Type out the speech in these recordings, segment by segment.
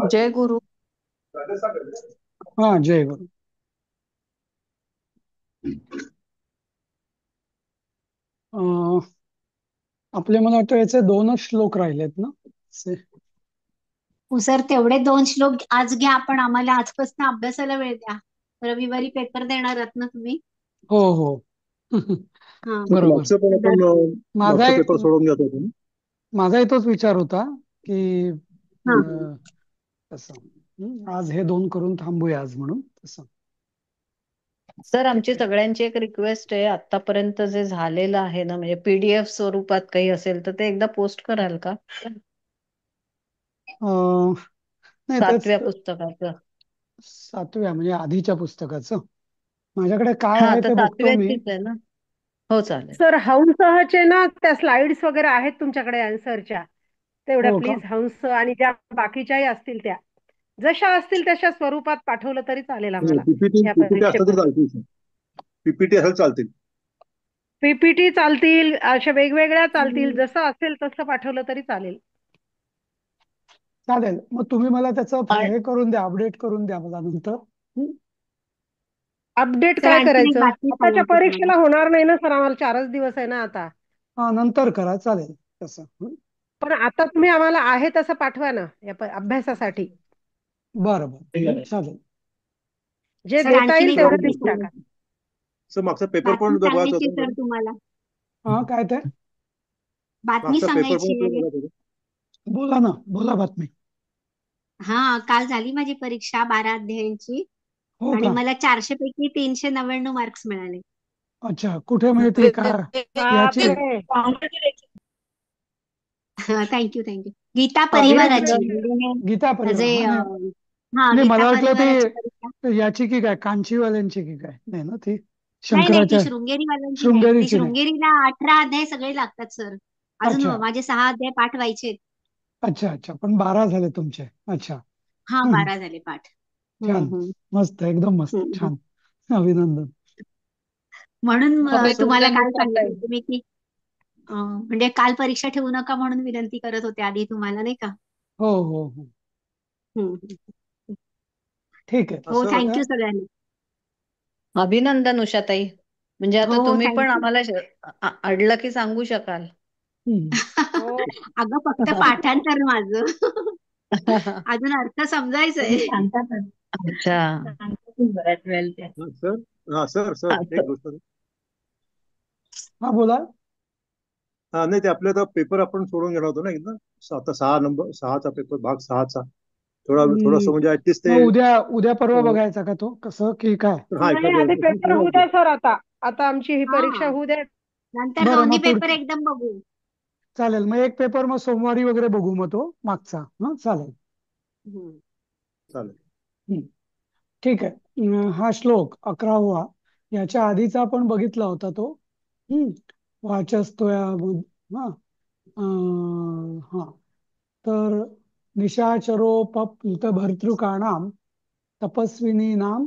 जय गुरु. हा, जय गुरु. अं, आपले मला वाटतं याचे 2च श्लोक राहिलेत ना से- हो सर, तेवढे 2 श्लोक आज घ्या, आपण आम्हाला आजपासून अभ्यासाला वेळ द्या. रविवारी पेपर देणार आहात ना तुम्ही? हो हो. हा. बरोबर. मागचं पण आपण माझा मागचा पेपर सोडून घेत होतो ना. माझाही तोच विचार होता की हा. तसं आज हे 2 करून थांबूया आज म्हणून तसं. सर, आमची सगळ्यांची एक रिक्वेस्ट आहे. आतापर्यंत जे झालेलं आहे ना, म्हणजे पीडीएफ स्वरूपात काही असेल तर ते एकदा पोस्ट कराल का? अं, नाही तेच 7व्या पुस्तकाचं. 7व्या म्हणजे आधीच्या पुस्तकाचं माझ्याकडे काय हा, आहे तर ते बघतो मी. 7व्याचीच आहे ना. हो, चालेल. सर, हंसचे ना त्या स्लाइड्स वगैरे आहेत तुमच्याकडे आन्सरच्या, तेवढ्या हो का? प्लीज. हंस आणि ज्या बाकीच्याही असतील त्या जशा असतील तशा स्वरूपात पाठवलं तरी चालेल आम्हाला पीपीटी या पीपीटी असलं तरी परीक्षेपूर्वी. चालतील. पीपीटी असेल चालतील. पीपीटी चालतील, अशा वेगवेगळ्या चालतील, जसं असेल तसं पाठवलं तरी चालेल. चालेल, मग तुम्ही मला त्याचं आणि हे करून द्या, अपडेट करून द्या मला नंतर. अपडेट सर, काय आणखीन एक करायचं? बातमी आताच्या सांगायची तुम्हाला. परीक्षेला होणार नाही ना सर, आम्हाला 4च दिवस आहे ना आता. हा, नंतर करा चालेल तसं. पण आता तुम्ही आम्हाला आहे तसं पाठवा ना या अभ्यासासाठी. बरं बरं चालेल. जे सर, देता आणखीन येईल एक तेवढं बातमी लिहून टाका. सांगायची. सर मागचा पेपर बातमी पण बघायचा सांगायची होता सर ना. तुम्हाला. हा, काय ते? बातमी मागचा पेपर पण सांगायची आपल्याला आहे. बघायचा होता. बोला ना, बोला बातमी. हा, काल झाली माझी परीक्षा 12 अध्यायांची हो आणि का? मला 400 पैकी 399 मार्क्स मिळाले. अच्छा, कुठे मिळते का याची? बापरे. Thank you thank you. गीता हा, परिवाराची म्हणजे गीता हे परिवार, जे हा नाही. हा, नाही, गीता मला वाटलं परिवाराची परीक्षा. ते याची की काय, कांचीवाल्यांची की काय, नाही ना ती? नाही नाही, ती शंकराच्या शृंगेरीवाल्यांची नाही. ती शृंगेरीची नाही. शृंगेरीला 18 अध्याय सगळे लागतात सर. अजून अच्छा माझे 6 अध्याय पाठ व्हायचे. अच्छा अच्छा, पण 12 झाले तुमचे. अच्छा. हा, हम्म, 12 झाले पाठ. छान. हम्म. मस्त, एकदम मस्त, हम्म. छान. अभिनंदन. म्हणून असं तुम्हाला काल सांगितलं होतं मी की म्हणजे काल परीक्षा ठेवू नका म्हणून विनंती करत होते आधी तुम्हाला, नाही का? हो हो हो. हम्म. ठीक आहे. हो, असं थँक्यू सगळ्यांनी. अभिनंदन उषाताई. म्हणजे हो, आता तुम्ही पण थँक्यू. आम्हाला अडलं की सांगू शकाल. हम्म. हो. अगं, फक्त पाठांतर माझं. अजून अर्थ समजायचंय. अच्छा. बऱ्याच वेळ ते. हा, सर. हा सर सर एक असं. गोष्ट. हा, बोला. हा नाही, ते आपल्या आता पेपर आपण सोडून घेणार होतो ना एकदा. आता 6चा पेपर, भाग 6चा. थोडस हम्म, म्हणजे ऍटलीस्ट ते मग उद्या उद्या परवा बघायचा का तो, कसं की काय? हा नाही, एखाद्या आधी पेपर होऊ द्या सर. आता आता आमची ही परीक्षा हा, होऊ द्या. नंतर बरं, दोन्ही मग पेपर पुढचं एकदम बघू. चालेल. मग एक पेपर मग सोमवारी वगैरे बघू, मग तो मागचा. हा, चालेल. हम्म. चालेल. हम्म, ठीक आहे. हा श्लोक 11वा याच्या आधीचा आपण बघितला होता तो. हम्म, वाचस्तोया. हा. हा, तर निशाचरोपप्लुत भर्तृकाणाम तपस्विनीनां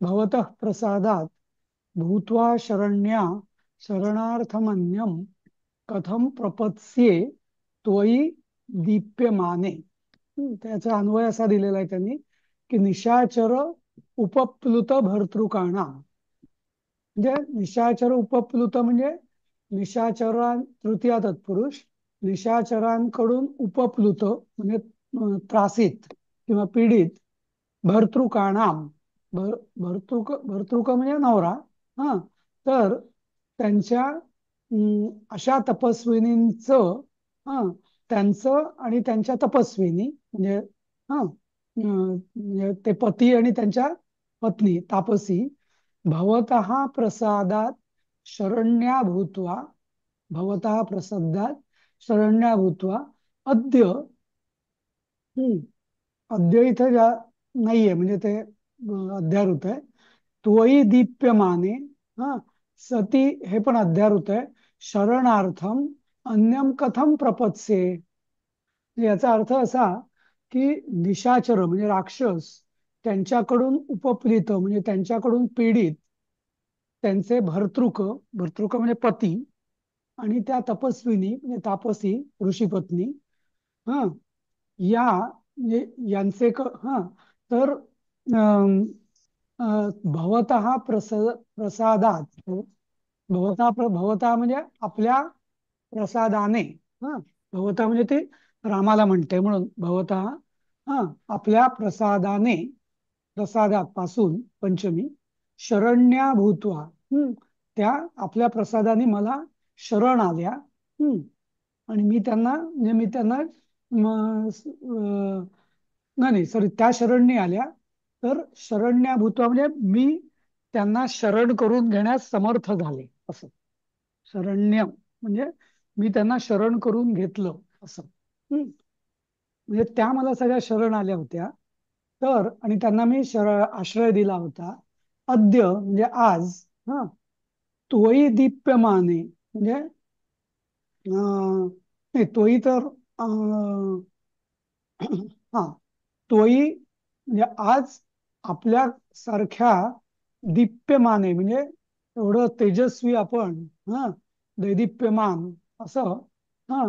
भवतः प्रसादात भूत्वा शरण्या शरणार्थमन्यम कथम प्रपत्स्ये त्वयि दीप्यमाने. त्याचा अन्वय असा दिलेला आहे त्यांनी की निशाचर उपप्लुत भर्तृकाणा, म्हणजे निशाचर उपप्लुत म्हणजे निशाचरां तृतीया तत्पुरुष, निशाचरांकडून उपप्लुत म्हणजे त्रासित किंवा पीडित भर्तृकाणाम. भर्तृक म्हणजे नवरा. हा, तर त्यांच्या अशा तपस्विनींचं, हा, त्यांचं आणि त्यांच्या तपस्विनी म्हणजे हा म्हणजे ते पती आणि त्यांच्या पत्नी तापसी भवतः प्रसादात शरण्या भूत्वा, भवतः प्रसादात शरण्या भूत्वा अद्य. अद्य इथं नाहीये, म्हणजे ते अध्यारूत आहे. त्वयि दीप्यमाने. हा, सती हे पण अध्यारूत आहे. शरणार्थम अन्यम कथम प्रपत्से. याचा अर्थ असा की निशाचर म्हणजे राक्षस त्यांच्याकडून उपप्लित म्हणजे त्यांच्याकडून पीडित त्यांचे भर्तृक, भर्तृक म्हणजे पती, आणि त्या तपस्विनी म्हणजे तापसी ऋषीपत्नी, हा, या यांचे हा तर अम, भवतः प्रसादात भवतः म्हणजे आपल्या प्रसादाने, हा भवतः म्हणजे ते रामाला म्हणते म्हणून भवतः, हा आपल्या प्रसादात पासून पंचमी शरण्या भूत्वा, त्या आपल्या प्रसादाने मला शरण आल्या. आणि मी त्यांना नाही नाही, सॉरी, त्या शरण्ये आल्या. तर शरण्या भूत्वा म्हणजे मी त्यांना शरण करून घेण्यास समर्थ झाले असं. शरण्य म्हणजे मी त्यांना शरण करून घेतलं असं. म्हणजे त्या मला सगळ्या शरण आल्या होत्या. तर आणि त्यांना मी आश्रय दिला होता. अद्य म्हणजे आज, हा त्वयी दीप्यमाने म्हणजे नाही, तोही तर हा तोही म्हणजे आज आपल्या सारख्या दीप्यमाने म्हणजे एवढं तेजस्वी आपण, हा दैदिप्यमान असं, हा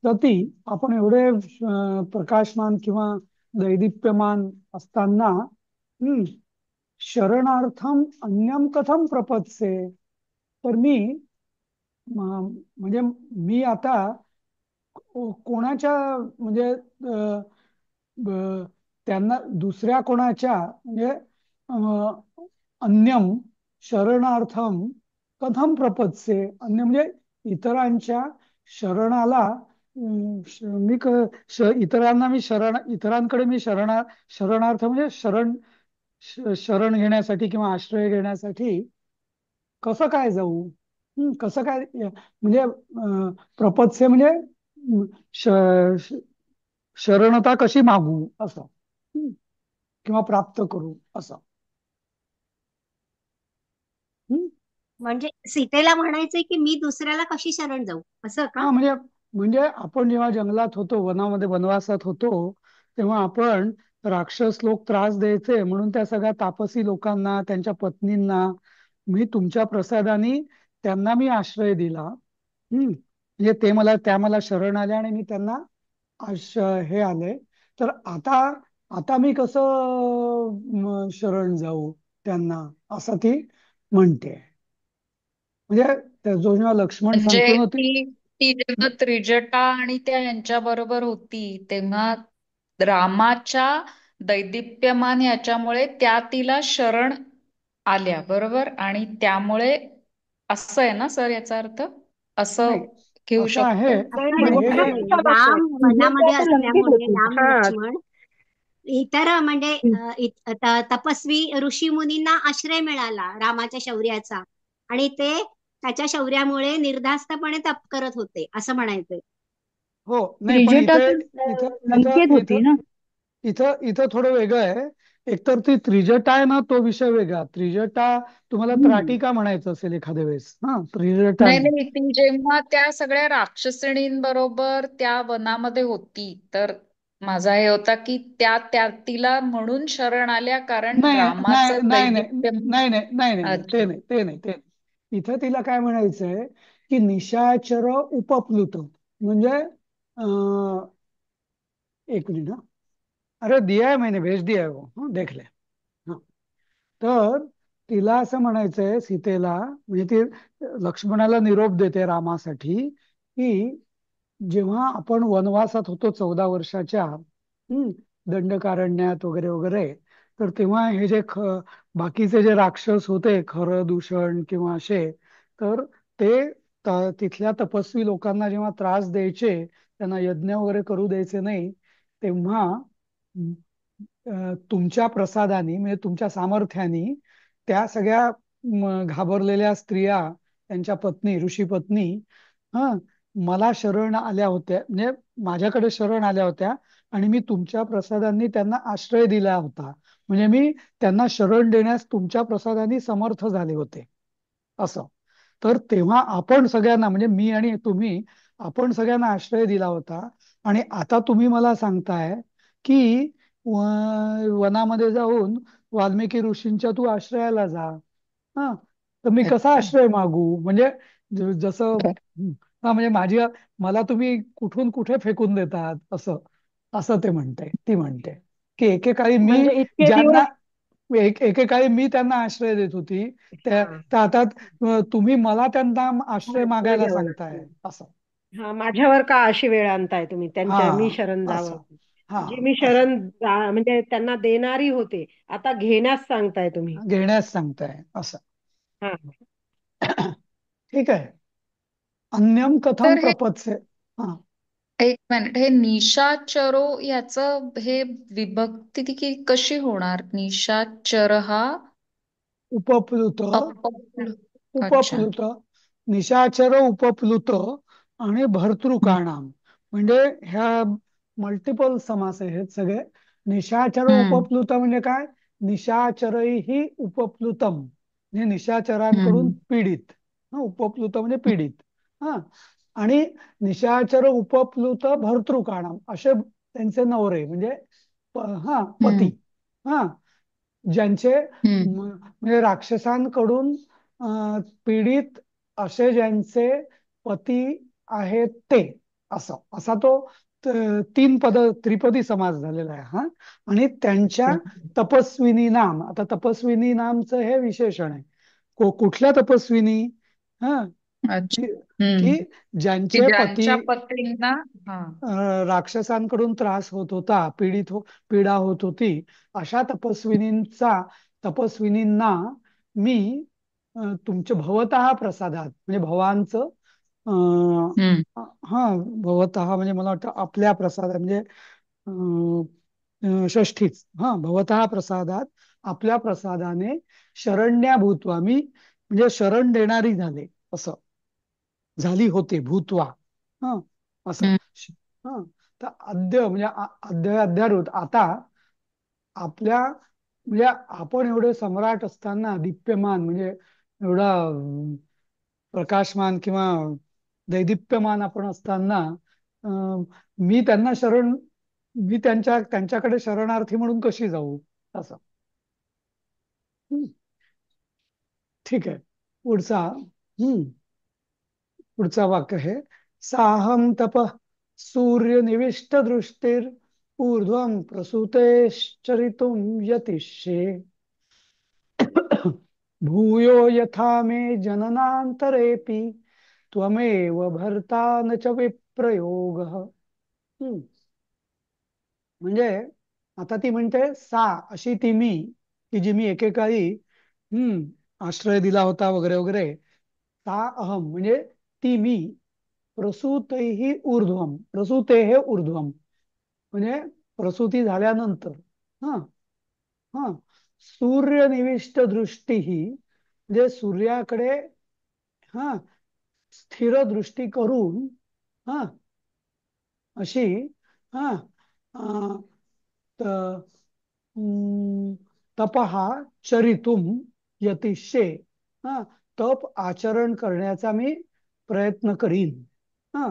सती आपण एवढे प्रकाशमान किंवा दैदिप्यमान असताना, शरणार्थम अन्यम कथम प्रपत्से, तर मी म्हणजे मी आता कोणाच्या म्हणजे त्यांना दुसऱ्या कोणाच्या म्हणजे अन्यम शरणार्थम कथम प्रपत्से, अन्य म्हणजे इतरांच्या शरणाला इतरांना मी इतरांकडे मी शरणार्थ म्हणजे शरण घेण्यासाठी किंवा आश्रय घेण्यासाठी कसं काय जाऊ. कसं काय म्हणजे प्रपत्से म्हणजे श- श- शरणता कशी मागू असं, किंवा प्राप्त करू असं. हम्म. म्हणजे सीतेला म्हणायचंय की मी दुसऱ्याला कशी शरण जाऊ, असं का? हा म्हणजे म्हणजे आपण जेव्हा जंगलात होतो, वनामध्ये वनवासात होतो, तेव्हा आपण राक्षस लोक त्रास द्यायचे म्हणून त्या सगळ्या तापसी लोकांना, त्यांच्या पत्नींना मी तुमच्या प्रसादाने त्यांना मी आश्रय दिला. म्हणजे त्या मला शरण आल्या आणि मी त्यांना हे आले. तर आता आता मी कसं शरण जाऊ त्यांना, असं ती म्हणते. म्हणजे जो जेव्हा लक्ष्मण म्हणजे सांगतो ना ती, ती ती जेव्हा त्रिजटा आणि त्या यांच्या बरोबर होती तेव्हा रामाच्या दैदिप्यमान याच्यामुळे त्या तिला शरण आल्या, बरोबर? आणि त्यामुळे असं आहे ना सर, याचा अर्थ असं नाही घेऊ असं आहे. शकतो? नाही असं पण नाही, हे असं जे वनवास नाही, चालू आहे. राम म्हणजे वनामध्ये आता लंकेत असल्यामुळे होती. राम हा. लक्ष्मण इतर म्हणजे तपस्वी ऋषी मुनींना आश्रय मिळाला रामाच्या शौर्याचा, आणि ते त्याच्या शौर्यामुळे निर्धास्तपणे तप करत होते असं म्हणायचंय. हो, नाही, पण त्रिजटा इथे तर इथं इथं लंकेत होती इथं ना. इथं इथं थोडं वेगळं आहे. एकतर ती त्रिजटा आहे ना, तो विषय वेगळा. त्रिजटा तुम्हाला हम्म. त्राटिका म्हणायचं असेल एखाद्या वेळेस, हा त्रिजटा नाही नाही. नाही, ती जेव्हा त्या सगळ्या राक्षसिणींबरोबर त्या वनामध्ये होती, तर माझा हे होता की त्या तिला म्हणून शरण आल्या कारण नाही नाही रामाचं नाही नाही दैदिप्य. नाही नाही नाही नाही नाही, ते अच्छा. नाही, ते नाही, ते नाही. इथं तिला काय म्हणायचंय की निशाचर उपप्लुत म्हणजे एक मिनिट हा. अरे दिया है, मैंने भेज दिया है वो, देख ले. हा. तर तिला असं म्हणायचंय सीतेला, म्हणजे ती लक्ष्मणाला निरोप देते रामासाठी, की जेव्हा आपण वनवासात होतो 14 वर्षाच्या, दंडकारण्यात वगैरे वगैरे, तर तेव्हा हे जे बाकीचे जे राक्षस होते, खर दूषण किंवा असे, तर ते तिथल्या तपस्वी लोकांना जेव्हा त्रास द्यायचे, त्यांना यज्ञ वगैरे करू द्यायचे नाही, तेव्हा तुमच्या प्रसादाने म्हणजे तुमच्या सामर्थ्याने त्या सगळ्या घाबरलेल्या स्त्रिया, त्यांच्या पत्नी, ऋषी पत्नी, हा मला शरण आल्या होत्या, म्हणजे माझ्याकडे शरण आल्या होत्या. आणि मी तुमच्या प्रसादांनी त्यांना आश्रय दिला होता. म्हणजे मी त्यांना शरण देण्यास तुमच्या प्रसादांनी समर्थ झाले होते असं. तर तेव्हा आपण सगळ्यांना म्हणजे मी आणि तुम्ही, आपण सगळ्यांना आश्रय दिला होता. आणि आता तुम्ही मला सांगताय की वनामध्ये जाऊन वाल्मिकी ऋषींच्या तू आश्रयाला जा. हा तर मी कसा अच्छा. आश्रय मागू म्हणजे जसं बर. हा म्हणजे मला तुम्ही कुठून कुठे फेकून देतात असं, असं ते म्हणते, ती म्हणते की एकेकाळी मी म्हणजे इतके ज्यांना दिवस. एकेकाळी मी त्यांना आश्रय देत होती, हा. तर आता तुम्ही मला त्यांना आश्रय आश्रय मागायला घ्यावा सांगताय लागतो. असं. हा, माझ्यावर का अशी वेळ आणताय तुम्ही, हा त्यांच्या मी शरण जावं. असं. हा जी मी असं म्हणजे त्यांना देणारी होते, आता घेण्यास सांगताय तुम्ही. घेण्यास सांगताय असं. हा. ठीक आहे. अन्यम कथम तर हे प्रपत्से. हा. एक मिनिट, हे निशाचरो ह्याचं हे विभक्ती की कशी होणार? निशाचर हा उपप्लुत. अपप्लु अच्छा. उपप्लुत. निशाचर उपप्लुत आणि हम्म. भर्तृकाणाम, म्हणजे ह्या मल्टिपल समास आहेत सगळे. निशाचर हम्म. उपप्लुत म्हणजे काय? निशाचरही उपप्लुतम म्हणजे निशाचरांकडून हम्म. पीडित. उपप्लुत म्हणजे पीडित. हा. आणि निशाचर उपप्लुत भर्तृकाणाम असे त्यांचे नवरे म्हणजे हा पती. हम्म. हा. ज्यांचे हम्म. म्हणजे राक्षसांकडून पीडित असे ज्यांचे पती आहेत ते, असं असा तो तीन पद त्रिपदी समास झालेला आहे हा. आणि त्यांच्या तपस्विनी नाम, आता तपस्विनी नामचं हे विशेषण आहे. कुठल्या तपस्विनी? हा. अच्छा. की हम्म. की की ज्यांचे पती ज्यांच्या पत्नींना. हा. राक्षसांकडून त्रास होत होता, पीडा होत होती, अशा तपस्विनींना मी तुमच्या भवतः प्रसादात म्हणजे भवांचं हम्म. हा भवतः म्हणजे मला वाटतं आपल्या प्रसादात म्हणजे षष्ठीच, हा भवतः प्रसादात आपल्या प्रसादाने शरण्या भूत्वा, मी म्हणजे शरण देणारी झाले असं, झाली होते भूत्वा. हा. असं. हम्म. हा. तर अद्य म्हणजे अद्यारूत आता आपल्या म्हणजे आपण एवढे सम्राट असताना, दीप्यमान म्हणजे एवढा प्रकाशमान किंवा दैदिप्यमान आपण असताना अं, मी त्यांना शरण मी त्यांच्याकडे शरणार्थी म्हणून कशी जाऊ असं. हम्म. ठीक आहे. पुढचा पुढचा वाक्य आहे, साहम तप सूर्य निविष्ट दृष्टीर ऊर्ध्वं प्रसूतेश्चरितुं यतिष्ये भूयो यथा मे जननांतरेपि त्वमेव भर्ता न च विप्रयोगः. म्हणजे आता ती म्हणते सा अशी ती मी, की जी मी एकेकाळी आश्रय दिला होता वगैरे वगैरे. सा अहम म्हणजे ती मी, प्रसूतैहि ऊर्ध्वम, प्रसूते हे ऊर्ध्वम म्हणजे प्रसूती झाल्यानंतर. हा. हा. सूर्यनिविष्ट दृष्टी ही म्हणजे सूर्याकडे हा स्थिर दृष्टी करून हा अशी हा त- तपहा चरितुम यतिशे, हा तप आचरण करण्याचा मी प्रयत्न करीन. हा.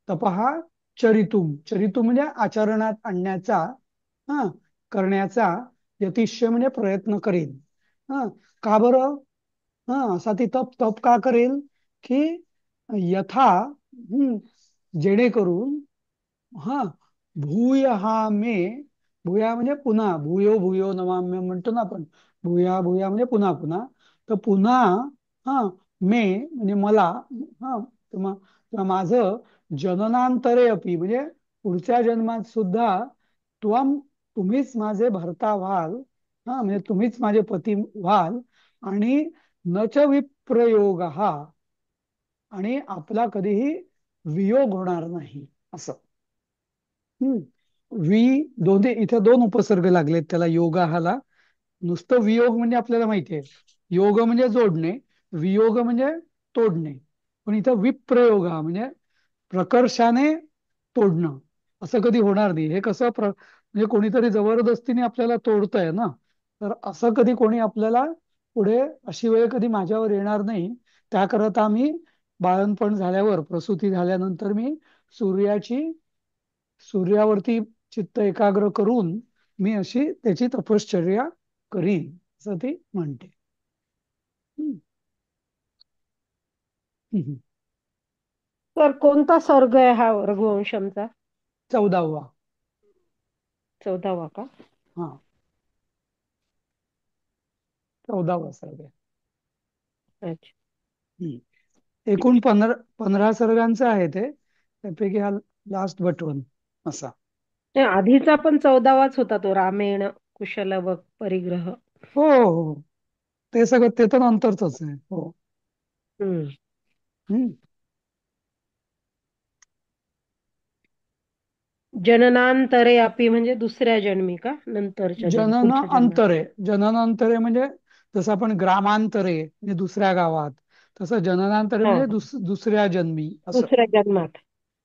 तपहा चरितुम, चरितुम म्हणजे आचरणात आणण्याचा, हा करण्याचा, यतिशय म्हणजे प्रयत्न करीन. हा. का बरं? हा असा ती तप तप का करेल? की यथा जेणेकरून हा भूय हा मे, भूया म्हणजे पुन्हा, भूयो भूयो नमाम्य म्हणतो ना आपण, भूया भूया म्हणजे पुन्हा पुन्हा. तर पुन्हा हा मे म्हणजे मला, हा किंवा माझं जननांतरे अपि म्हणजे पुढच्या जन्मात सुद्धा तुम्हीच माझे भर्ता व्हाल, हा म्हणजे तुम्हीच माझे पती व्हाल. आणि न च विप्रयोग हा, आणि आपला कधीही वियोग होणार नाही असं. वि दोन्ही इथे दोन उपसर्ग लागलेत त्याला योगाहाला. नुसतं वियोग म्हणजे आपल्याला माहिती आहे, योग म्हणजे जोडणे, वियोग म्हणजे तोडणे. पण इथं विप्रयोग हा म्हणजे प्रकर्षाने तोडणं, असं कधी होणार नाही. हे कसं म्हणजे कोणीतरी जबरदस्तीने आपल्याला तोडतंय ना, तर असं कधी कोणी आपल्याला पुढे अशी वेळ कधी माझ्यावर येणार नाही. त्याकरता मी बाळणपण झाल्यावर, प्रसूती झाल्यानंतर मी सूर्याची सूर्यावरती चित्त एकाग्र करून मी अशी त्याची तपश्चर्या करीन असं ती म्हणते. हम्म. हम्म. तर कोणता सर्ग आहे हा रघुवंशमचा? 14वा. 14वा का? हा, 14वा सर्ग आहे. अच्छा. एकूण 15 सर्गांचं आहे ते, त्यापैकी हा लास्ट बट वन असा. नाही, आधीचा पण 14वाच होता तो, रामेण कुशल व परिग्रह. हो हो हो. ते सगळं ते तर नंतरच आहे. हो. हम्म. हम्म. जननांतरे अपि म्हणजे दुसऱ्या जन्मी का? नंतरच्या जनन पुढच्या जन्मात. अंतरे, जनन अंतरे म्हणजे जसं आपण ग्रामांतरे म्हणजे दुसऱ्या गावात, तसं जननांतरे हा, म्हणजे दुसऱ्या जन्मी असं. दुसऱ्या जन्मात.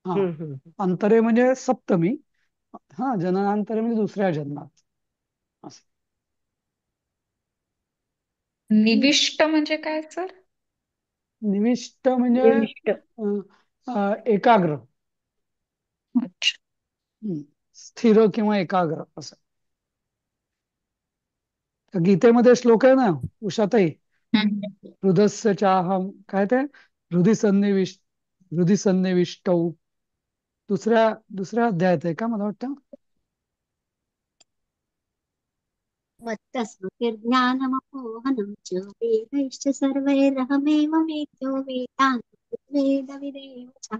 हा, हम्म. अंतरे म्हणजे सप्तमी. हा, जननांतरे म्हणजे दुसऱ्या जन्मात असं. निविष्ट म्हणजे काय सर? निविष्ट म्हणजे निविष्ट. एकाग्र. अच्छा. स्थिर किंवा एकाग्र असं. तर गीतेमध्ये श्लोक आहे ना उषाताई, हम्म. हृदस्य चाहम, काय ते, हृदि सन्निविष्टौ. दुसऱ्या दुसऱ्या अध्यायात आहे का मला वाटतं. मत्तस्मृतिर्ज्ञानमपोहनं च वेदैश्च सर्वैरहमेव वेद्यो वेदान्तवेदविदेव च.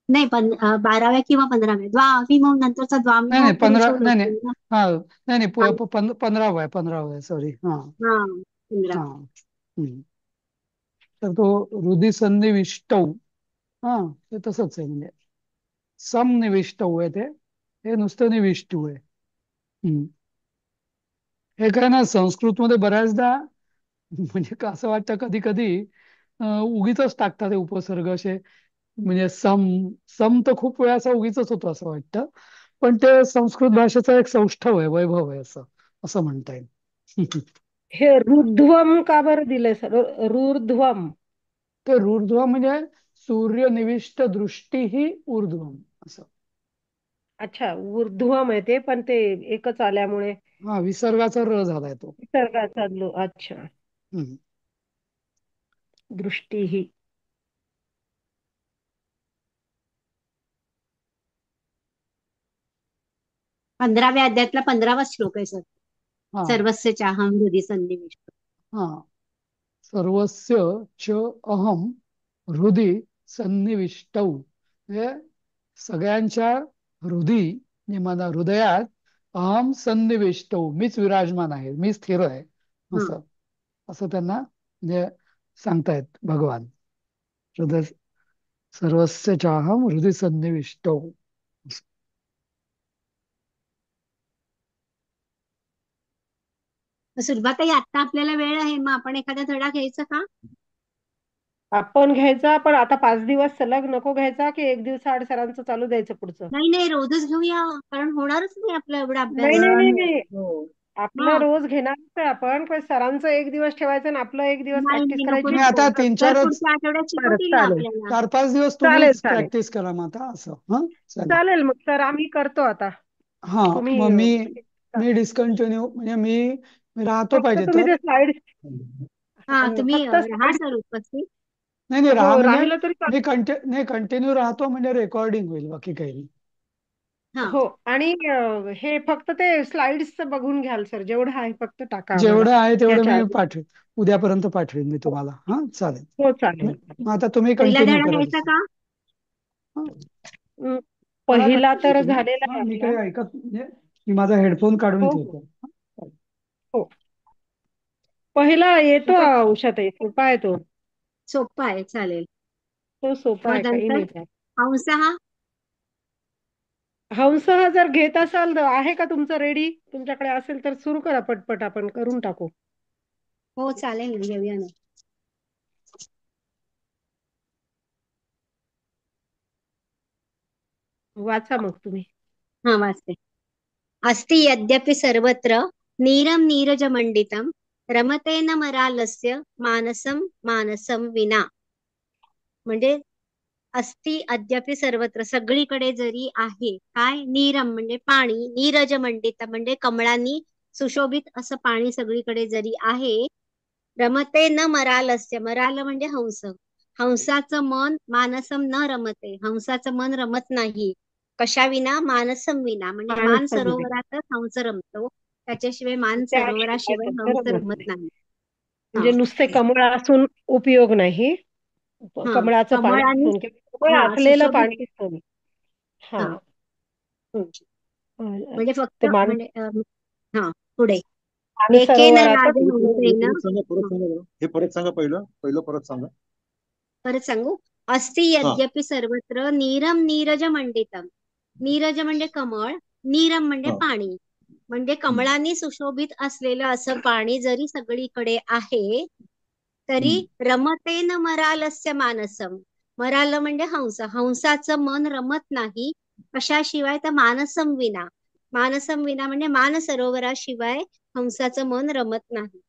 नाही, 12व्या किंवा 15व्या द्वाविमो नंतरचा नाही द्वामिमो नाही पुरुष 15, नाही नाही. होतो ना. हा, नाही नाही 15वा आहे, 15वा आहे, सॉरी. हा. हा, 15. हा. तर तो हृदि सन्निविष्टौ, हा, ते तसंच आहे म्हणजे समनिविष्टौ आहे ते, हे नुसतं निविष्टू आहे. हम्म. हे काय ना संस्कृतमध्ये बऱ्याचदा म्हणजे असं वाटतं कधी कधी उगीच टाकतात हे उपसर्ग असे. म्हणजे सम सम तर खूप वेळा असं उगीच होतं असं वाटतं, पण ते संस्कृत भाषेचा एक सौष्ठव आहे, वैभव आहे, असं असं म्हणता येईल. हे रुध्वम का बरं दिलंय सर? रुर्ध्वम. ते ऊर्ध्व म्हणजे सूर्यनिविष्ट दृष्टी ही ऊर्ध्वम असं. अच्छा, ऊर्ध्वम आहे ते, पण ते एकच आल्यामुळे हा, विसर्गाचा र झालाय तो. निसर्गाचा अच्छा. हम्म. दृष्टी ही. 15व्या अध्यायातला 15वा श्लोक आहे सर. हा सर्वस्य चाहं हृदि सन्निविष्टो. हा, सर्वस्य च अहम हृदि सन्निविष्टौ, म्हणजे सगळ्यांच्या हृदय मला हृदयात अहम सन्निविष्टौ, मीच विराजमान आहे, मी स्थिर आहे हा, असं. असं त्यांना म्हणजे सांगतायत भगवान. हृदय सर्वस्य चाहम हृदय सन्निविष्टौ. सुरुवातही आता आपल्याला वेळ आहे, मग आपण एखादा धडा घ्यायचा का? आपण घ्यायचा, पण आता 5 दिवस सलग नको घ्यायचा, की एक दिवस आड सरांचं चालू द्यायचं पुढचं? नाही नाही, रोजच घेऊया, कारण होणारच नाही आपला एवढा नाही अभ्यास. नाही नाही वेळाने नाही, हो. आपलं हा, रोज घेणारच आहे आपण, पण सरांचं एक दिवस ठेवायचं ना, आपलं एक दिवस नाही प्रॅक्टिस नाही, नको करायची. तुम्ही आता नको. तीन तर चारच पुढच्या आठवड्यात बरं, शिकवतील ना चालेल. आपल्याला. 4-5 दिवस चालेल तुम्हीच चालेल. प्रॅक्टिस करा मग आता असं. हा, चालेल. चालेल मग सर, आम्ही करतो आता. हा, तुम्ही मग मी मी डिस्कंटिन्यू म्हणजे मी राहतो फक्त पाहिजे तुम्ही तर. ते स्लाइड, हा, तुम्ही फक्त राहा स्लाइड. सर उपस्थित. नाही नाही, हो, राहा म्हणजे राहिलं तरी मी नाही कंटिन्यू राहतो, म्हणजे रेकॉर्डिंग होईल, बाकी काही नाही. हा, हो. आणि हे फक्त ते स्लाइड्स बघून घ्याल सर, जेवढं आहे फक्त टाका आम्हाला जेवढं आहे तेवढं याच्या मी आधी. पाठवेन, उद्यापर्यंत पाठवेन मी तुम्हाला. हा, चालेल. हो, चालेल. मग आता तुम्ही पहिला कंटिन्यू धडा करा घ्यायचा का? हा, हं, करा पहिला कंटिन्यू तर तुम्ही. झालेला हा, आहे मी आपला. काही ऐकत म्हणजे मी माझा हेडफोन काढून हो हो ठेवतो. हा, चालेल. हो. पहिला येतो आता उषाताई, सोपा आहे तो. सोपा आहे, चालेल. तो सोपा आहे, मग काही नंतर नाही त्यात. हंस हा. हंस हा जर घेत असाल तर आहे का तुमचं रेडी? तुमच्याकडे असेल तर सुरू करा पटपट, आपण करून टाकू. हो, चालेल ना, घेऊया ना. वाचा मग तुम्ही. हा, वाचते. अस्ति यद्यपि सर्वत्र नीरं नीरजमण्डितं रमते न मरालस्य मानसं मानसं विना. म्हणजे अस्ति अद्यापि सर्वत्र, सगळीकडे जरी आहे, काय, नीरम म्हणजे पाणी, नीरजमण्डित म्हणजे कमळांनी सुशोभित असं पाणी सगळीकडे जरी आहे, रमते न मरालस्य, मराल म्हणजे हंस, हंसाचं मन मानसम न रमते, हंसाचं मन रमत नाही. कशाविना? मानसम विना, म्हणजे मान माणसं सरोवरातच हंस रमतो, त्याच्याशिवाय मान त्याशिवाय सरोवराशिवाय त्याचं हंस रमत रमत नाही. नाही. हा, म्हणजे नुसते कमळ असून उपयोग नाही. हा, कमळाचं पाणी कमळाने, असून किंवा कमळ हा, असलेलं सुशोभित, पाणी असून. हा. हा, हम्म. म्हणजे फक्त ते म्हणजे हा, पुढे एकेन मानसरोवरातच. हे राजहंसेन, परत सांगा, परत सांगा जरा. हे परत सांगा, पहिलं पहिलं परत सांगा. परत सांगू. अस्ति हा. यद्यपि सर्वत्र नीरम नीरज मंडितम. नीरज म्हणजे कमळ, नीरम म्हणजे हा. पाणी. म्हणजे कमळाने सुशोभित असलेलं असं पाणी जरी सगळीकडे आहे, तरी रमतेन मरालस्य मानसम. मराल म्हणजे हंस, हंसाचं मन रमत नाही. कशाशिवाय? तर मानसम विना. मानसम विना म्हणजे मान सरोवराशिवाय हंसाचं मन रमत नाही.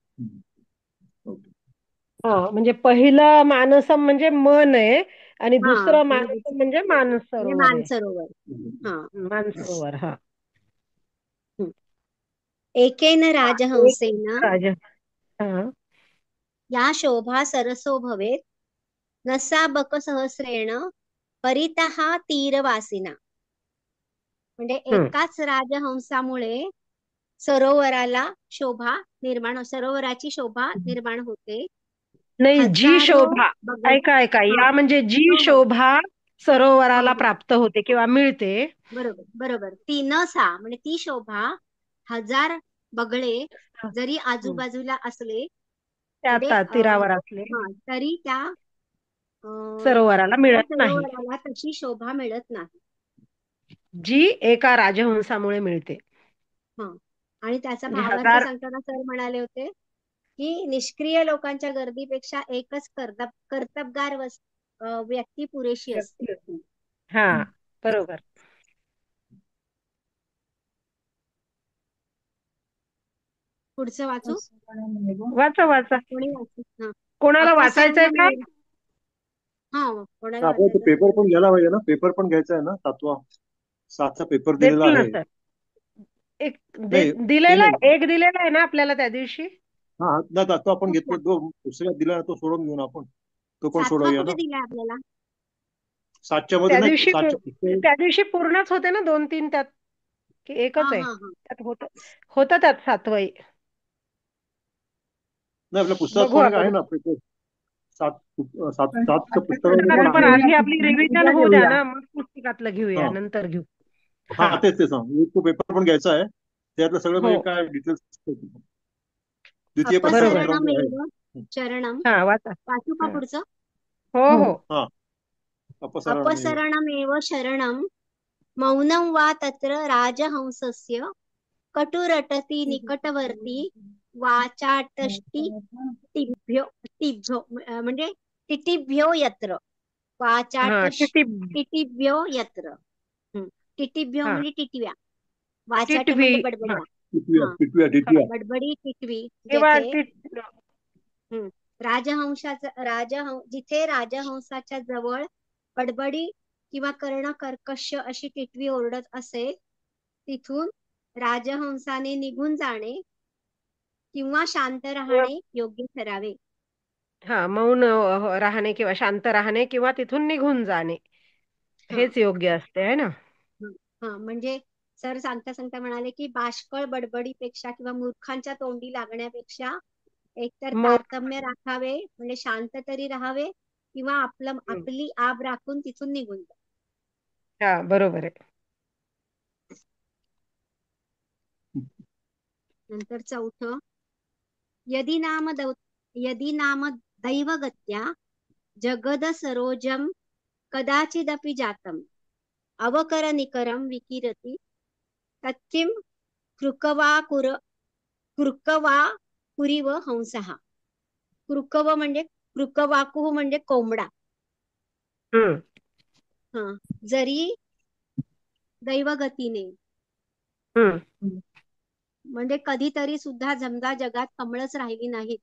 ओके. हा, म्हणजे पहिलं मानसम म्हणजे मन आहे आणि हा, दुसरं म्हणजे मानसम म्हणजे मानस सरोवर आहे. मानसरोवर. हा. मानसरोवर. हा. हं. एकेन राजहंसेन राजा. हा. या शोभा सरसो भवेत, नसा बक सहस्रेण परितः तीरवासिना. म्हणजे हम्म. एकाच राजहंसामुळे सरोवराला शोभा निर्माण, सरोवराची शोभा निर्माण होते. नाही, जी हजारो शोभा. बगळे. ऐका ऐका, हा, या म्हणजे जी हो हो शोभा हो सरोवराला हो, प्राप्त होते किंवा मिळते. बरोबर बरोबर. ती न सा म्हणजे ती शोभा, हजार बगळे जरी हम्म. आजूबाजूला असले, त्या म्हणजे तीरावर असले हा, तरी सरोवराला त्या मिळत नाही, सरोवराला तशी शोभा मिळत नाही. जी एका राजहंसामुळे मिळते. हा, आणि त्याचा म्हणजे भावार्थ हजार. सांगताना सर म्हणाले होते की निष्क्रिय लोकांच्या गर्दीपेक्षा एकच कर्तबगार व्यक्ती पुरेशी असते. हा, बरोबर. पुढचं वाचू? वाचा वाचा. कोणी वाचू? हा. कोणाला वाचायचंय का? अपसरणमेव. हा, कोणाला आपल्याला तो वाचायचं पेपर असेल तर. पण घ्यायला पाहिजे ना, पेपर पण घ्यायचा आहे ना, सातचा पेपर दिलेला देतील ना आहे. सर. एक नाही ते दिलेला नाही. एक दिलेला आहे ना आपल्याला त्या दिवशी. हा हा, नाही, तो आपण कुठला? घेतलो, जो दुसऱ्या दिला तो सोडून घेऊ ना आपण. तो पण 7वा सोडवूया कुठे ना. दिलाय आपल्याला? सातच्या मध्ये त्या नाही, दिवशी सातच्या पुस्तक. त्या दिवशी पूर्णच होते ना, 2-3 त्यात की हा एकच आहे? हा हा त्यात होतं त्यात 7वं. नाही, आपल्या पुस्तकात बघू पण एक आहे आपण. ना पेपर. सात सातचं पुस्तकामध्ये पण पण आहे. आधी आपली रिव्हिजन होऊ द्या ना, मग पुस्तकातलं घेऊया, हा नंतर घेऊ. हा, हा. तेच सांग, तो पेपर पण घ्यायचा आहे. त्यातलं सगळं हो, म्हणजे काय डिटेल्स, द्वितीय बरोबर. पत्रामध्ये आहे. अपसरणमेव शरणम. हा, वाचा. वाचू का हा. पुढचं? हो हो. हा, अपसरण. अपसरणमेव शरणम मौनं वा तत्र राजहंसस्य कटुरटति निकटवर्ती वाचाटष्टि टिभ्यो टिभ्यो म्हणजे टिटिभ्यो यत्र हा, किती. टिटिभ्यो यत्र. टिटिभ्यो हा, म्हणजे टिटव्या, वाचाट टिटवी. म्हणजे हा. बडबड्या. टिटव्या हा, टिटव्या हा. टिटव्या. बडबडी टिटवी किंवा जेथे जिथे राजहंसाच्या जवळ बडबडी किंवा कर्णकर्कश अशी टिटवी ओरडत असेल, तिथून राजहंसाने निघून जाणे किंवा शांत राहणे योग्य ठरावे. हा, मौन राहणे किंवा शांत राहणे किंवा तिथून निघून जाणे हा हेच योग्य असते, आहे ना. हा, म्हणजे सर सांगता सांगता म्हणाले की बाष्कळ बडबडीपेक्षा किंवा मूर्खांच्या तोंडी लागण्यापेक्षा एकतर मौन. तारतम्य राखावे, म्हणजे शांत तरी राहावे, किंवा आपली आब राखून तिथून निघून जा. हा, बरोबर आहे. नंतर 4थं, यदि नाम दैवगत्या जगद सरोजम कदाचिदपि जातम अवकर निकरम विकिरती तत्किं कृकवा कुरिव हंसः. कृकव म्हणजे कृकवाकुः म्हणजे कोंबडा. हम्म. हा, जरी दैवगतीने हम्म. म्हणजे कधीतरी सुद्धा समजा जगात कमळच राहिली नाहीत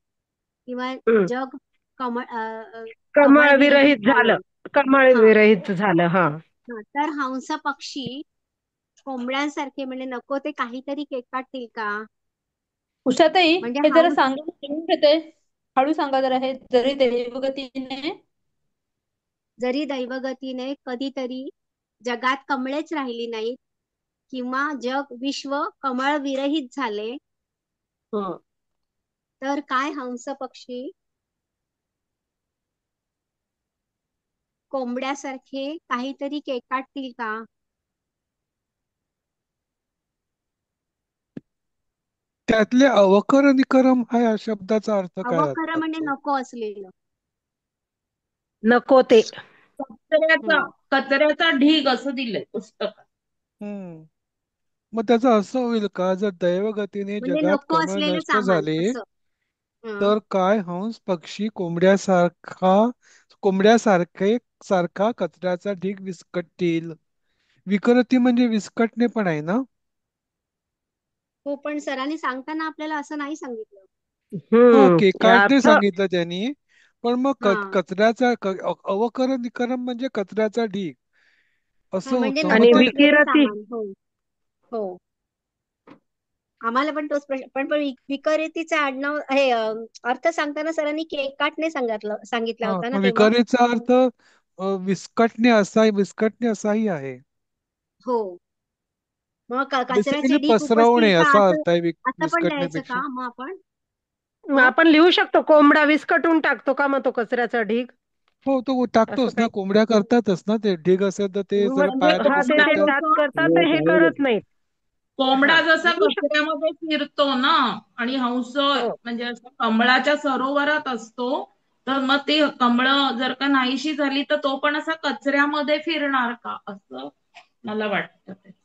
किंवा हम्म. जग कमळ कमळ कमळ विरहित विरहित झालं. झालं, कमळ हा विरहित झालं. हा. तर हंस पक्षी कोंबड्यांसारखे म्हणजे नको ते काहीतरी केकाटतील का? उषाताई, म्हणजे हे जरा हंस सांगून घेते. हळू सांगा जरा. हे जरी देवगतीने जरी दैवगतीने कधीतरी जगात कमळेच राहिली नाहीत किंवा जग विश्व कमळ विरहित झाले, हं. तर काय हंस पक्षी कोंबड्यासारखे काहीतरी केकाटतील का? त्यातले अवकर निकरम हा या शब्दाचा अर्थ काय अवखरं म्हणजे लागतो? नको असलेलं. नको ते. कचऱ्याचा हम्म. कचऱ्याचा ढीग असं दिलंय पुस्तकात. हम्म. मग त्याचं असं होईल का, जर दैवगतीने म्हणजे जगात नको कमळ असलेलं नष्ट सामान झाले असं. हं. तर काय हंस पक्षी सारखा कचऱ्याचा ढीग विस्कटतील? विकरती म्हणजे विस्कटणे पण आहे ना? हो, पण सरांनी सांगताना आपल्याला असं नाही सांगितलं. हो, या केकाटणे अर्थ सांगितलं त्यांनी. पण मग हा अवकर निकरम म्हणजे कचऱ्याचा ढीग हा, असं म्हणजे होतं. मग आणि नको ते असलेलं विकिरती. सामान. हो हो, आम्हाला पण तोच प्रश्न. पण विकरितीचा आडनाव हे अर्थ सांगताना सरांनी केकाटने सांगितला हा, होता ना पण तेव्हा. विकारीचा अर्थ विस्कटणे असाही आहे. हो, मग बेसिकली कचऱ्याचे ढीग उपसतील पसरवणे का असा असं, अर्थ आहे असं पण लिहायचं विस्कटण्यापेक्षा. का मग आपण? मग हो आपण लिहू शकतो कोंबडा विस्कटून टाकतो का मग तो कचऱ्याचा ढीग, हो, तो असं टाकतोच ना, काही. कोंबड्या करतातच ना ते. ढीग असेल तर ते जरा म्हणजे पायात हा, पुसून ते कोंबडा ते येतात. त्यात जसा करतात, ते हे करत नाहीत. कोंबडा हा, जसा लिहू शकतो. कचऱ्यामध्ये फिरतो ना, आणि हंस हो. म्हणजे असं कमळाच्या सरोवरात असतो, तर मग ते कमळ जर का नाहीशी झाली तर तो पण असा कचऱ्यामध्ये फिरणार का, असं मला वाटतं त्याचं.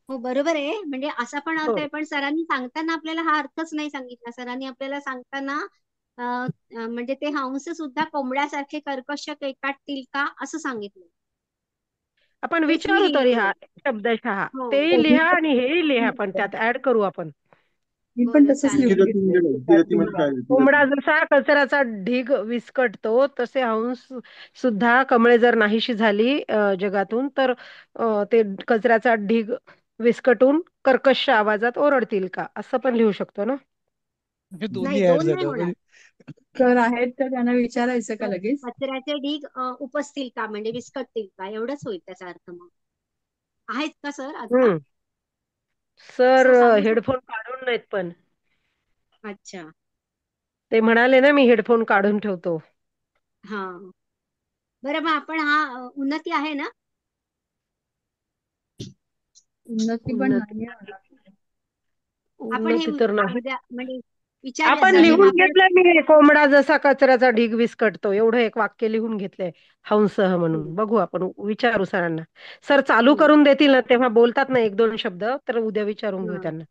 हो, बरोबर आहे. म्हणजे असा पण अर्थ हो. आहे, पण सरांनी सांगताना आपल्याला हा अर्थच नाही सांगितला. सरांनी आपल्याला सांगताना म्हणजे ते हंस सुद्धा कोंबड्यासारखे कर्कश केकाटतील का असं सांगितलं. आपण तेच मी विचारू तरी लिहिलंय. हा शब्दशः हो तेही हो, लिहा आणि हेही लिहा, पण त्यात ऍड करू आपण. मी पण बरं तसंच लिहून चालेल. विकिरती घेतलंय. म्हणजे विकिरती म्हणजे काय? कोंबडा विकिरती जसा कचऱ्याचा ढीग विस्कटतो तसे हंस सुद्धा, कमळे जर नाहीशी झाली जगातून, तर ते कचऱ्याचा ढीग विस्कटून कर्कश आवाजात ओरडतील का, असं पण लिहू शकतो ना. हे नाही, दोन्ही ऍड दोन नाही झालं होणार. म्हणजे. तर आहेत तर त्यांना विचारायचं का लगेच? कचऱ्याचे ढीग उपसतील का म्हणजे विस्कटतील का, एवढंच होईल त्याचा अर्थ. मग आहेत का सर आता? हम्म. सर सर सांगू हेडफोन काढून नाहीत पण. अच्छा. ते म्हणाले ना, मी हेडफोन काढून ठेवतो. हा, बरं. मग आपण हा उन्नती आहे ना? उन्नती पण उन्नती नाहीये म्हणा. आपण हे उन्नती तर नाही. उद्या म्हणजे विचारूया आपण सरांना. लिहून आपण घेतलंय, मी कोंबडा जसा कचऱ्याचा ढीग विस्कटतो एवढं एक वाक्य लिहून घेतलंय हंसः म्हणून. बघू, आपण विचारू सरांना. सर चालू हं, करून देतील ना, तेव्हा बोलतात ना एक दोन शब्द, तर उद्या विचारून घेऊ हं. त्यांना.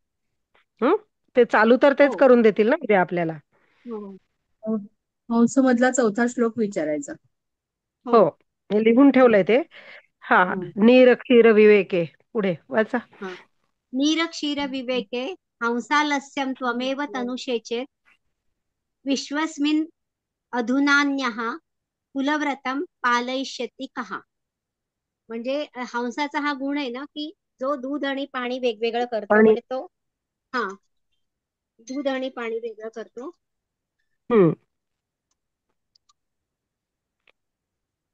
हं? ते चालू तर तेच हो करून देतील ना उद्या आपल्याला. हो हंस मधला चौथा श्लोक विचारायचा. हो हो, हे लिहून हो. ठेवलंय ते. हा, हं, नीर क्षीर विवेके. पुढे वाचा. हं. नीर क्षीर विवेके हंसालस्यं त्वमेव तनुषेचेत विश्वस्मिन् अधुनान्यः कुलव्रतं पालयिष्यति कः. म्हणजे हंसाचा हा गुण आहे ना, की जो दूध आणि पाणी वेगवेगळं करतो. आणि म्हणजे तो हा दूध आणि पाणी वेगळं करतो. हम्म,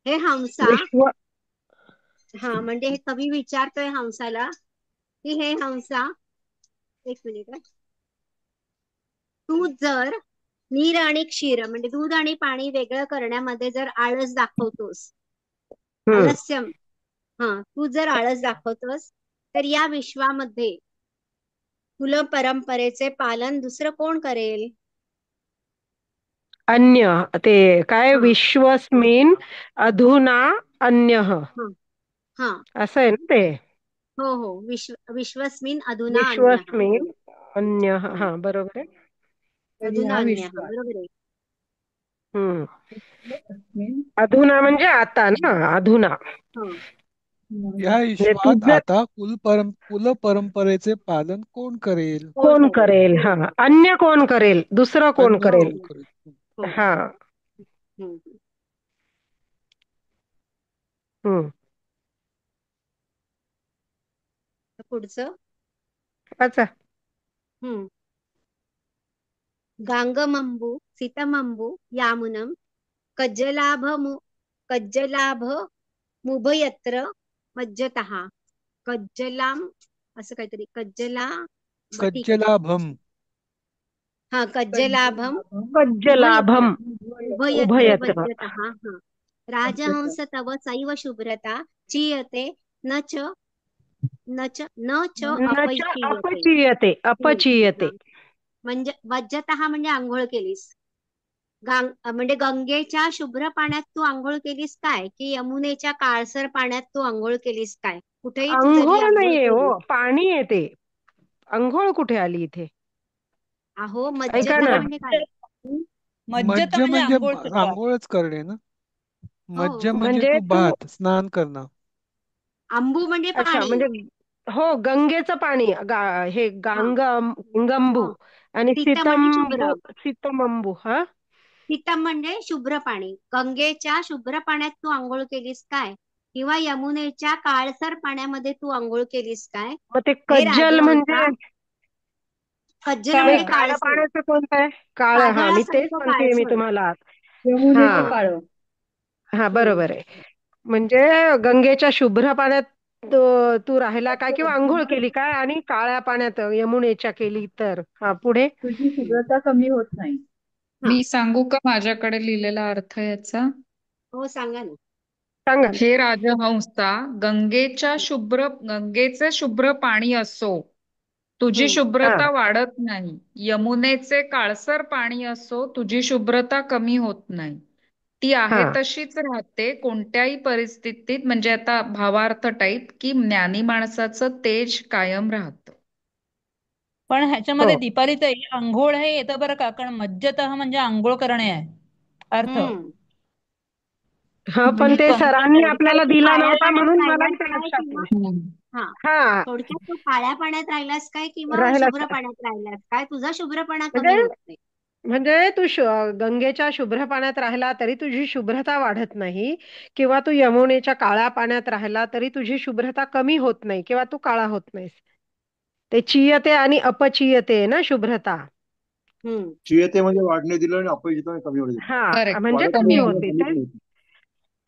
हे हंसा. विश्व. हा, म्हणजे हे कवी विचारतोय हंसाला, की हे हंसा, एक मिनिट हं. तू जर नीर आणि क्षीर म्हणजे दूध आणि पाणी वेगळं करण्यामध्ये जर आळस दाखवतोस, हम्म, आलस्यम, तू जर आळस दाखवतोस, तर या विश्वामध्ये कुल परंपरेचे पालन दुसरं कोण करेल? अन्य. ते काय, हा विश्वस्मिन अधुना अन्यः, हा हा, असं आहे ना ते. हो हो, विश्वस्मिन अधुना अन्यः. विश्वस्मिन अन्य, हो, हा बरोबर आहे. तर अधुना ह्या अन्यः विश्वात बरोबर आहे. हम्म. अस्मिन अधुना म्हणजे आता ना, अधुना हो या म्हणजे विश्वात तुझं आता कुल परंपरेचे पालन कोण करेल? कोण कोण करेल? करेल, हा, अन्य कोण करेल, दुसरं कोण अन्य हो करेल. कोण करेल? हो. हा. हम्म. हम्म. पुढचं. वाचा. हम्म. गांगमंबू सितमंबू यामुनम कज्जलाभमु कज्जलाभ मुभयत्र मज्जतः कज्जलाम असं काहीतरी कज्जला ठीक आहे. कज्जलाभम. हा कज्जलाभम कज्जलाभम उभयत्र उभयत्र. मज्जतः हा राजहंस तव सैव शुभ्रता चीयते न च न च न च अपचीयते. अपचीयते. म्हणजे मज्जतः म्हणजे आंघोळ केलीस. म्हणजे गंगेच्या शुभ्र पाण्यात तू आंघोळ केलीस काय की यमुनेच्या काळसर पाण्यात तू आंघोळ केलीस काय? कुठेही तू जरी अंघोळ आंघोळ नाहीये केली. हो, पाणी येते. अंघोळ कुठे आली इथे? अहो ऐका मज्जतः ना, म्हणजे काय? मज्जत म्हणजे आंघोळ करणं. आंघोळच करणे ना. मज्ज हो म्हणजे म्हणजे तू तू बाथ स्नान करणं. आंबू म्हणजे अच्छा पाणी. म्हणजे हो गंगेचं पाणी हे हा गंगंबू हो आणि सीता म्हणजे शुभ्र. सीतमंबू हा. सीतम म्हणजे शुभ्र पाणी. गंगेच्या शुभ्र पाण्यात तू आंघोळ केलीस काय किंवा यमुनेच्या काळसर पाण्यामध्ये तू आंघोळ केलीस काय? मग ते हे कज्जल म्हणजे राजहंसा. कज्जल काळं म्हणजे काळ्या काळसर पाण्याचं कोणतं आहे? काळं. हा मी तेच वादळासारखं म्हणते मी काळसर. तुम्हाला. यमुनेचं हा काळं. हा हम्म. बरोबर आहे. म्हणजे गंगेच्या शुभ्र पाण्यात तू राहिला काय किंवा आंघोळ केली काय आणि काळ्या पाण्यात यमुनेच्या केली तर हा पुढे. तुझी शुभ्रता कमी होत नाही. हा मी सांगू का माझ्याकडे लिहिलेला अर्थ याचा? हो सांगा ना. सांगा ना. हे राजहंसा, गंगेचे शुभ्र पाणी असो, तुझी हा शुभ्रता वाढत नाही. यमुनेचे काळसर पाणी असो, तुझी शुभ्रता कमी होत नाही. ती आहे हा तशीच राहते कोणत्याही परिस्थितीत. म्हणजे आता भावार्थ टाईप की ज्ञानी माणसाचं तेज कायम राहतं. पण हो ह्याच्यामध्ये दीपालीताई आंघोळ हे येतं बरं का, कारण मज्जतः म्हणजे आंघोळ करणे आहे अर्थ. हम्म. हा पण म्हणजे ते सरांनी थोडक्यात आपल्याला तू दिला काळ्या नव्हता पाण्यात म्हणून मला राहिलास ते काय लक्षात किंवा नाही. हा हा थोडक्यात तू काळ्या पाण्यात राहिलास काय किंवा राहिला शुभ्र पाण्यात राहिलास काय तुझा शुभ्रपणा म्हणजे कमी होत नाही. म्हणजे तू गंगेच्या शुभ्र पाण्यात राहिला तरी तुझी शुभ्रता वाढत नाही किंवा तू यमुनेच्या काळ्या पाण्यात राहिला तरी तुझी शुभ्रता कमी होत नाही किंवा तू काळा होत नाहीस. ते चीयते आणि अपचीयते आहे ना शुभ्रता. हम्म. चियते म्हणजे वाढणे दिलं आणि अपयशित म्हणजे कमी होणे दिलं. हा करेक्ट. म्हणजे वाढत पण कमी कमी नाही होत. किंवा होते कमी ते. पण होत नाही.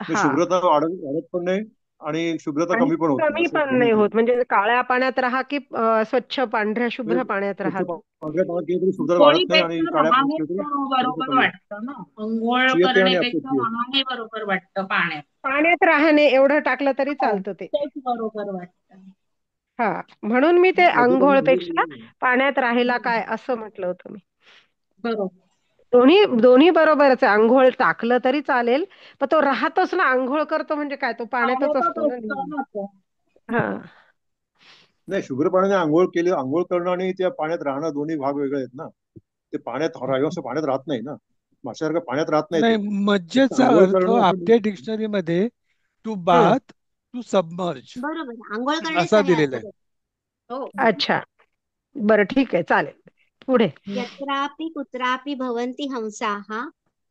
म्हणजे हा शुभ्रता वाढत पण नाही आणि शुभ्रता आणि कमी पण होत नाही, कमी असं पण दोन्ही नाही झालं. होत म्हणजे काळ्या पाण्यात राहा की स्वच्छ पांढऱ्या शुभ्र म्हणजे पाण्यात राहा. स्वच्छ पांढऱ्या पाण्यात केलं तरी शुभ्रता वाढत नाही आणि आंघोळीपेक्षा काळ्या पाण्यात राहणेच केलं तरी शुभ्रता बरोबर कमी होते. वाटतं ना. आंघोळ चियते आणि करण्यापेक्षा अपयशी. राहणे बरोबर वाटतं पाण्यात. पाण्यात राहणे एवढं टाकलं तरी हो, चालतं ते. तेच बरोबर वाटतं. हा म्हणून मी ते आंघोळपेक्षा मध्यम पाण्यात राहिला काय असं म्हटलं होतं मी. बरोबर. दोन्ही दोन्ही बरोबरच आहे. आंघोळ टाकलं तरी चालेल पण तो राहतोच ना. आंघोळ करतो म्हणजे काय तो पाण्यातच पाण्यातच असतो ना असतं नेहमी. ना तो. हा नाही, शुभ्र पाण्याने आंघोळ करणं आणि त्या पाण्यात राहणं दोन्ही भाग वेगळे आहेत ना. ते पाण्यात राहावं असं पाण्यात राहत नाही ना. माशासारखं पाण्यात राहत नाही नाही, ते. फक्त मज्जेचा आंघोळ अर्थ करणं असं. आपल्या डिक्शनरीमध्ये टू हम्म बाथ, टू सबमर्ज बरोबर आंघोळ करण्याच असा आहे दिलेला अर्थ आहे. त्याचा. हो. अच्छा बरं ठीक आहे चालेल पुढे. यत्रापि कुत्रापि भवन्ति हंसाः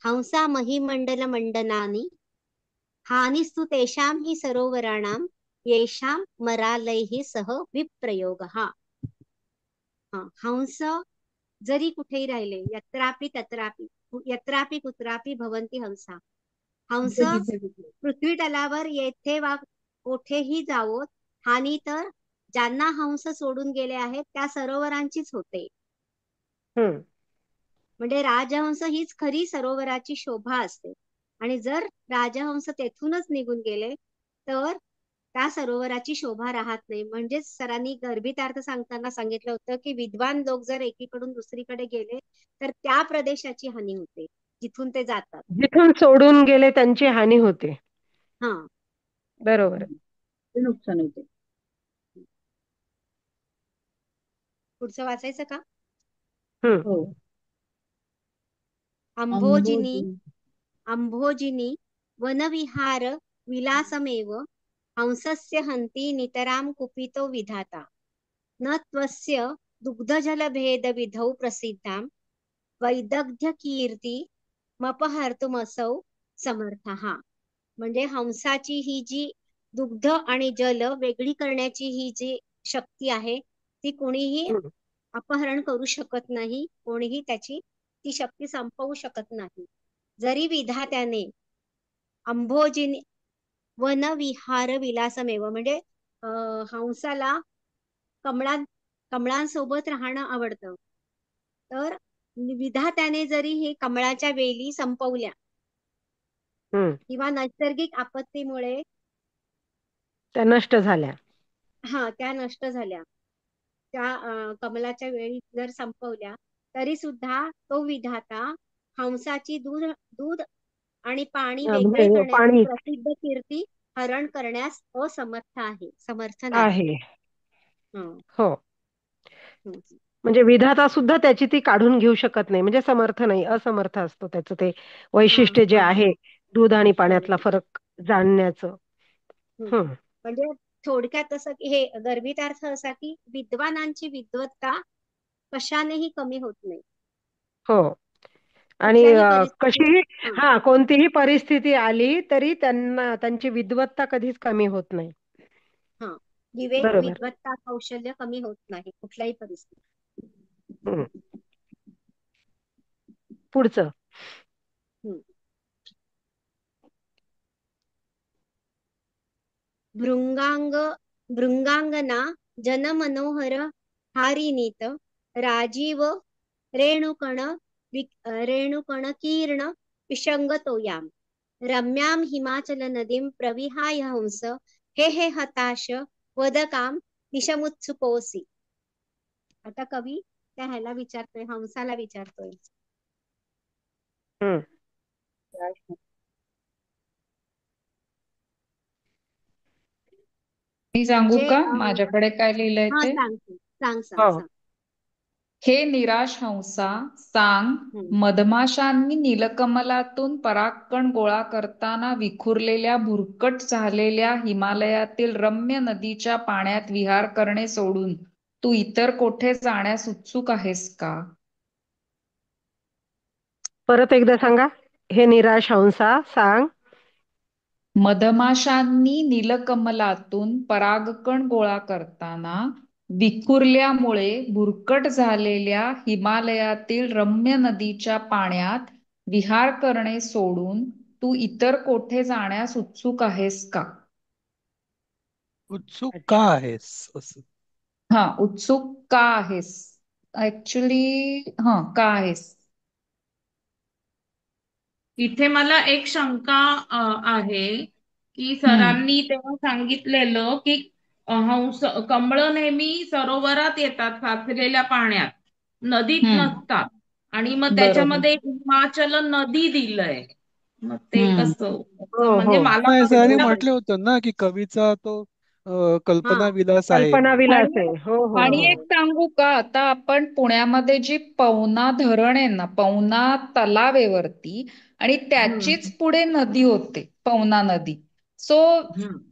हंसा महीमण्डल मंडनानि हानिस्तु तेषां हि सरोवराणां येषां मरालैः सह विप्रयोगः. हंस जरी कुठेही राहिले यत्रापि तत्रापि यत्रापि कुत्रापि भवन्ति हंसा. हंस पृथ्वी तलावर येथे वा कोठेही जावोत हानी तर ज्यांना हंस सोडून गेले आहेत त्या सरोवरांचीच होते. हम्म म्हणजे राजहंस हीच खरी सरोवराची शोभा असते आणि जर राजहंस तेथूनच निघून गेले तर त्या सरोवराची शोभा राहत नाही. म्हणजेच सरांनी गर्भितार्थ सांगताना सांगितलं होतं की विद्वान लोक जर एकीकडून दुसरीकडे गेले तर त्या प्रदेशाची हानी होते जिथून ते जातात. जिथून सोडून गेले त्यांची हानी होते. हा बरोबर. ते नुकसान होते. पुढचं वाचायचं का? हम्म हो. अंभोजिनी अंभोजिनी वनविहार विलासमेव हंसस्य हन्ति नितरां कुपितो विधाता न त्वस्य दुग्धजलभेदविधौ प्रसिद्धां वैदग्ध्यकीर्ती मपहर्तुमसौ समर्थः. म्हणजे हंसाची ही जी दुग्ध आणि जल वेगळी करण्याची ही जी शक्ती आहे ती कोणीही हम्म. अपहरण करू शकत नाही. कोणीही त्याची ती शक्ती संपवू शकत नाही. जरी विधात्याने अंभोजिनी वन विहार विलासमेव म्हणजे हंसाला कमळांसोबत राहणं आवडतं. तर विधात्याने जरी हे कमळाच्या वेली संपवल्या किंवा नैसर्गिक आपत्तीमुळे त्या नष्ट झाल्या. त्या नष्ट झाल्या, त्या कमलाच्या वेळी जर संपवल्या तरी सुद्धा तो विधाता हंसाची दूध दूध आणि पाणी वेगळे म्हणजे करण्याची पाणी प्रसिद्ध कीर्ती हरण करण्यास समर्थ नाही. आहे. हं. हो. हं. म्हणजे विधाता सुद्धा त्याची ती काढून घेऊ शकत नाही, म्हणजे समर्थ नाही, असमर्थ असतो त्याचं ते वैशिष्ट्य जे आहे दूध आणि पाण्यातला फरक जाणण्याचं. म्हणजे थोडक्यात असं की हे गर्भितार्थ असा की विद्वानांची विद्वत्ता कशानेही कमी होत नाही. हो. आणि कुठल्याही परिस्थितीत कशीही कोणतीही परिस्थिती आली तरी त्यांना त्यांची विद्वत्ता कधीच कमी होत नाही. विवेक, बरोबर. विद्वत्ता, कौशल्य कमी होत नाही कुठल्याही परिस्थितीत. पुढचं. भृंगांगना जनमनोहर हारिनीत राजीव रेणुकण कीर्ण विशंगतोयाम रम्याम हिमाचल नदीम प्रविहाय हंस हे हताश वदकाम दिशमुत्सुकोसी. आता कवी त्या ह्याला विचारतोय, हंसाला विचारतोय. मी सांगू का माझ्याकडे काय लिहिलंय ते? सांग. हे निराश हंसा सांग, मधमाशांनी नीलकमलातून परागकण गोळा करताना विखुरलेल्या भुरकट झालेल्या हिमालयातील रम्य नदीच्या पाण्यात विहार करणे सोडून तू इतर कोठे जाण्यास उत्सुक आहेस का? परत एकदा सांगा. हे निराश हंसा सांग, मधमाशांनी नीलकमलातून परागकण गोळा करताना विखुरल्यामुळे भुरकट झालेल्या हिमालयातील रम्य नदीच्या पाण्यात विहार करणे सोडून तू इतर कोठे जाण्यास उत्सुक आहेस का? उत्सुक का आहेस असं? उत्सुक का आहेस? ऍक्च्युली का आहेस? इथे मला एक शंका आहे की सरांनी तेव्हा सांगितलेलं की कमळ नेहमी सरोवरात येतात साचलेल्या पाण्यात, नदीत नसतात. आणि मग त्याच्यामध्ये हिमाचल नदी दिलंय. मग ते कसं म्हणजे मला नाही, सरांनी वाटलं म्हटले होतं ना की कवीचा तो कल्पना विलास आहे. कल्पना विलास आहे. हो. आणि एक सांगू का, आता आपण पुण्यामध्ये जी पवना धरण आहे ना, पवना तलाव आहे वरती, आणि त्याचीच पुढे नदी होते, पवना नदी. सो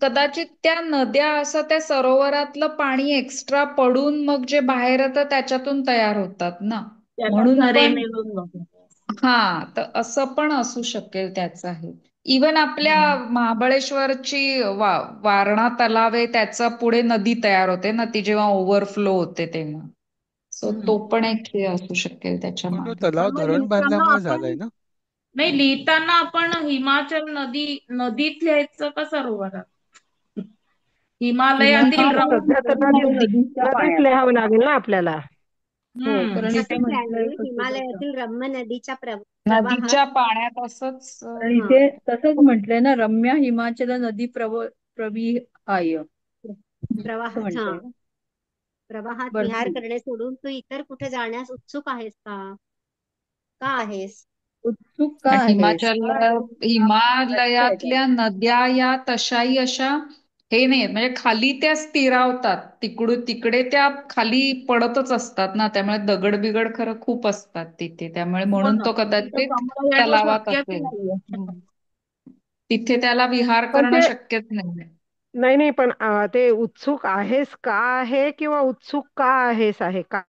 कदाचित त्या नद्या असं त्या सरोवरातलं पाणी एक्स्ट्रा पडून मग जे बाहेर येतं त्याच्यातून तयार होतात ना, म्हणून पण तर असं पण असू शकेल त्याचं आहे. इवन आपल्या महाबळेश्वरची वारणा तलाव आहे, त्याचा पुढे नदी तयार होते ना, ती जेव्हा ओव्हरफ्लो होते तेव्हा. सो तो पण एक हे असू शकेल त्याच्या पण तो मागे. तलाव धरण बांधल्यामुळे झालाय ना. नाही, लिहिताना आपण हिमाचल नदीत लिहायचं का सरोवरात? हिमालयातील सध्या तर नदीच लिहावं लागेल ना आपल्याला. हिमालयातील रम्य नदीच्या नदीच्या पाण्यात असंच. आणि इथे तसंच म्हटलंय ना, रम्य हिमाचल नदी प्रविहाय प्रवाहात विहार करणे सोडून तू इतर कुठे जाण्यास उत्सुक आहेस का आहेस? उत्सुक का आहेस? हिमालयातल्या नद्या या तशाही अशा हे नाही, म्हणजे खाली त्या स्थिरावतात, तिकडे त्या खाली पडतच असतात ना, त्यामुळे दगड बिगड खरं खूप असतात तिथे, त्यामुळे म्हणून तो कदाचित तलावात असेल. तिथे त्याला विहार करणं शक्यच नाही. नाही, पण ते उत्सुक आहेस का आहे किंवा उत्सुक का आहेस आहे का?